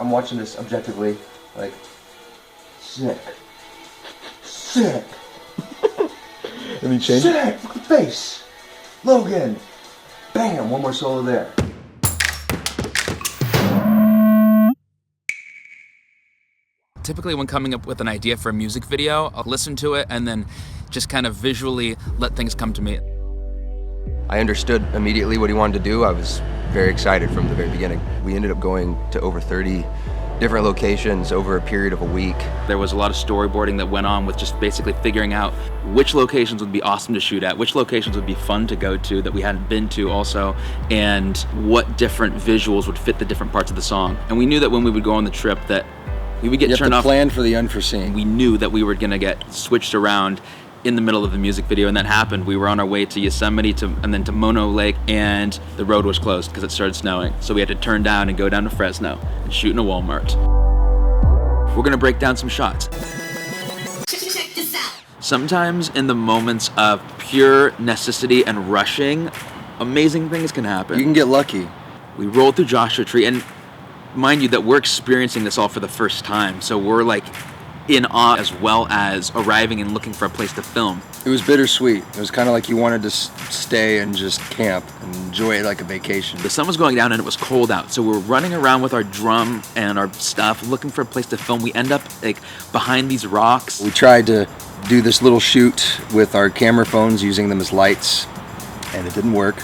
I'm watching this objectively, like, sick. Sick. And he changed. Sick. Bass. Logan. Bam. One more solo there. Typically when coming up with an idea for a music video, I'll listen to it and then just kind of visually let things come to me. I understood immediately what he wanted to do. I was very excited from the very beginning. We ended up going to over 30 different locations over a period of a week. There was a lot of storyboarding that went on with just basically figuring out which locations would be awesome to shoot at, which locations would be fun to go to that we hadn't been to also, and what different visuals would fit the different parts of the song. And we knew that when we would go on the trip that we would get turned off. Plan for the unforeseen. We knew that we were gonna get switched around in the middle of the music video, and that happened. We were on our way to Yosemite and then to Mono Lake, and the road was closed because it started snowing. So we had to turn down and go down to Fresno and shoot in a Walmart. We're gonna break down some shots. Check this out. Sometimes in the moments of pure necessity and rushing, amazing things can happen. You can get lucky. We rolled through Joshua Tree, and mind you that we're experiencing this all for the first time, so we're like in awe as well as arriving and looking for a place to film. It was bittersweet. It was kind of like you wanted to stay and just camp and enjoy it like a vacation. The sun was going down and it was cold out, so we're running around with our drum and our stuff looking for a place to film. We end up like behind these rocks. We tried to do this little shoot with our camera phones, using them as lights, and it didn't work.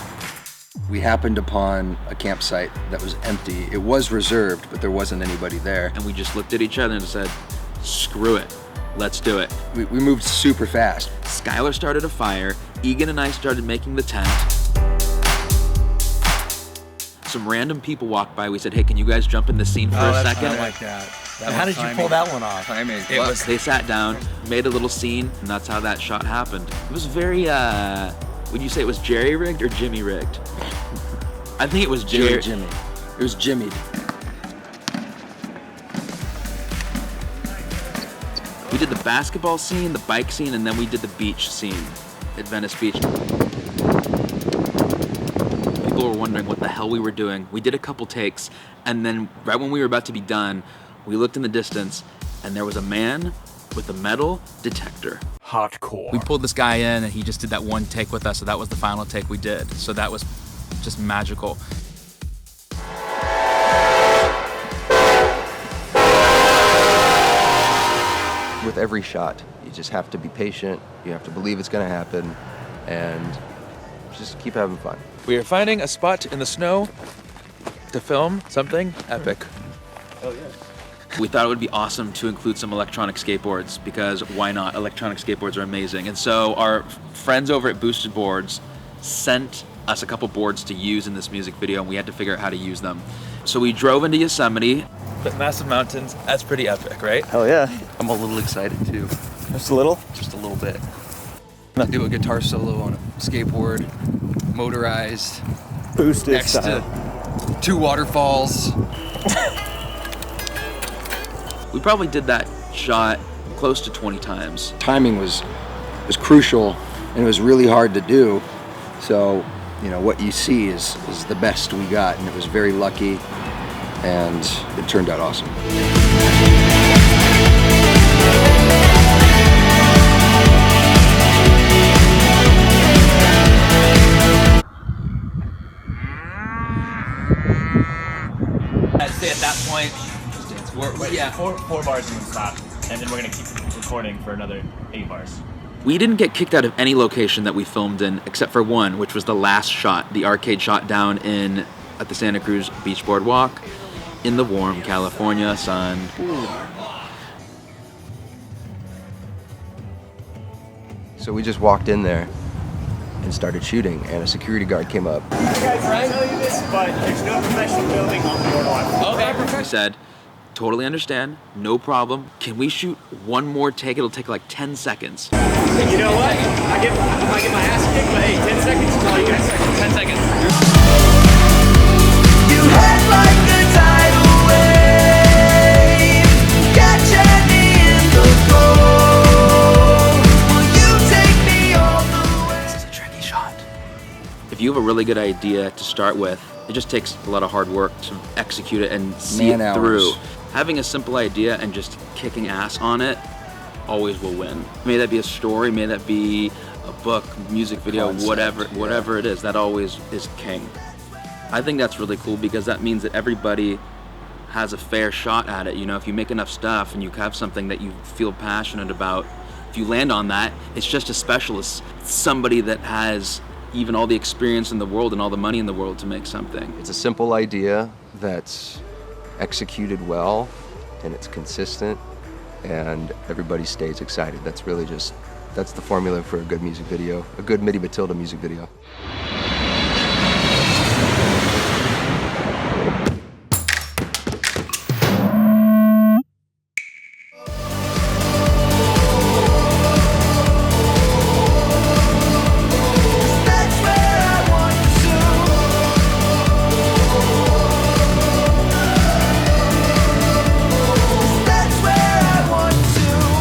We happened upon a campsite that was empty. It was reserved, but there wasn't anybody there. And we just looked at each other and said, screw it, let's do it. We moved super fast. Skylar started a fire, Egan and I started making the tent. Some random people walked by, we said, hey, can you guys jump in the scene for a second? I like that. How did you pull that one off? Timing. They sat down, made a little scene, and that's how that shot happened. It was very, would you say it was jerry-rigged or Jimmy-rigged? I think it was Jimmy. It was Jimmy. We did the basketball scene, the bike scene, and then we did the beach scene at Venice Beach. People were wondering what the hell we were doing. We did a couple takes, and then right when we were about to be done, we looked in the distance, and there was a man with a metal detector. Hardcore. We pulled this guy in, and he just did that one take with us, so that was the final take we did. So that was just magical. With every shot, you just have to be patient, you have to believe it's gonna happen, and just keep having fun. We are finding a spot in the snow to film something epic. Oh yeah. We thought it would be awesome to include some electronic skateboards, because why not? Electronic skateboards are amazing. And so our friends over at Boosted Boards sent us a couple boards to use in this music video, and we had to figure out how to use them. So we drove into Yosemite. But massive mountains, that's pretty epic, right? Hell yeah. I'm a little excited too. Just a little? Just a little bit. Do a guitar solo on a skateboard, motorized, Boosted next style. to 2 waterfalls. We probably did that shot close to 20 times. Timing was crucial, and it was really hard to do. So, you know, what you see is the best we got, and it was very lucky, and it turned out awesome. I'd say at that point, four bars and then stop, and then we're gonna keep recording for another 8 bars. we didn't get kicked out of any location that we filmed in except for one, which was the last shot, the arcade shot down at the Santa Cruz Beach Boardwalk in the warm California sun. So we just walked in there and started shooting, and a security guard came up. Guys, I tell you this, but there's no professional building on the boardwalk. Okay, he said, totally understand, no problem. Can we shoot one more take? It'll take like 10 seconds. You know what? I get my ass kicked, but hey, 10 seconds is all you guys say. 10 seconds. You head like the tidal wave, catching in the flow. Will you take me all the way? This is a tricky shot. If you have a really good idea to start with, It just takes a lot of hard work to execute it and see Man it hours. through. Having a simple idea and just kicking ass on it always will win. May that be a story, may that be a book, music video, Concept, whatever it is, that always is king. I think that's really cool because that means that everybody has a fair shot at it. You know, if you make enough stuff and you have something that you feel passionate about, if you land on that, it's just as special as somebody that has even all the experience in the world and all the money in the world to make something. It's a simple idea that's executed well, and it's consistent, and everybody stays excited. That's really that's the formula for a good music video, a good Midi Matilda music video.